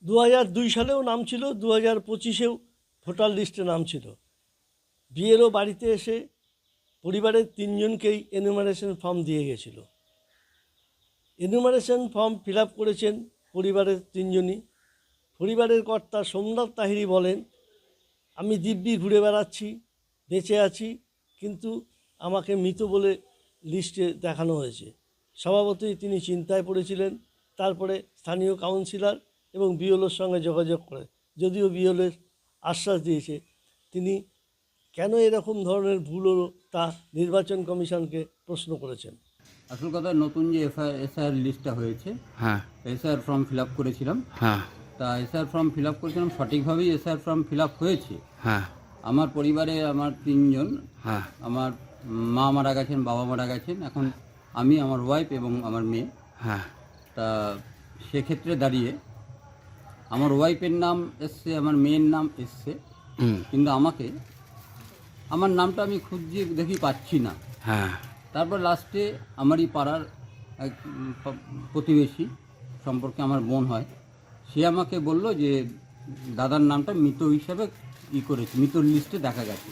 2002 সালেও নাম ছিল, 2025-এও ভোটার লিস্টে নাম ছিল। বিএলও বাড়িতে এসে পরিবারের 3 জনকেই এনুমারেশন ফর্ম দিয়ে গেছিল। এনুমারেশন ফর্ম ফিল আপ করেছেন পরিবারের 3 জনই। পরিবারের কর্তা সোমনাথ তাহিরি বলেন, আমি দিব্যি ঘুরে বেড়াচ্ছি, বেঁচে আছি, কিন্তু আমাকে মৃত বলে লিস্টে দেখানো হয়েছে। স্বভাবতই তিনি চিন্তায় পড়েছিলেন। তারপরে স্থানীয় কাউন্সিলর এবং বিএলওর সঙ্গে যোগাযোগ করে, যদিও বিএলওর আশ্বাস দিয়েছে, তিনি কেন এরকম ধরনের ভুল হলো তা নির্বাচন কমিশনকে প্রশ্ন করেছেন। আসল কথা, নতুন যে এসআইআর লিস্টটা হয়েছে, হ্যাঁ এসআইআর ফর্ম ফিল আপ করেছিলাম। হ্যাঁ তা এসআইআর ফর্ম ফিল আপ করেছিলাম, সঠিকভাবেই এসআইআর ফর্ম ফিল আপ হয়েছে। হ্যাঁ আমার পরিবারে আমার 3 জন, হ্যাঁ আমার মা মারা গেছেন, বাবা মারা গেছেন, এখন আমি, আমার ওয়াইফ এবং আমার মেয়ে। হ্যাঁ তা সেক্ষেত্রে দাঁড়িয়ে আমার ওয়াইফের নাম এসছে, আমার মেয়ের নাম এসছে, কিন্তু আমার নামটা আমি খুঁজছি, দেখি পাচ্ছি না। হ্যাঁ তারপর লাস্টে আমারই পাড়ার এক প্রতিবেশী সম্পর্কে আমার বোন হয়, সে আমাকে বলল যে দাদার নামটা মৃত হিসাবে করেছে, মৃত লিস্টে দেখা গেছে।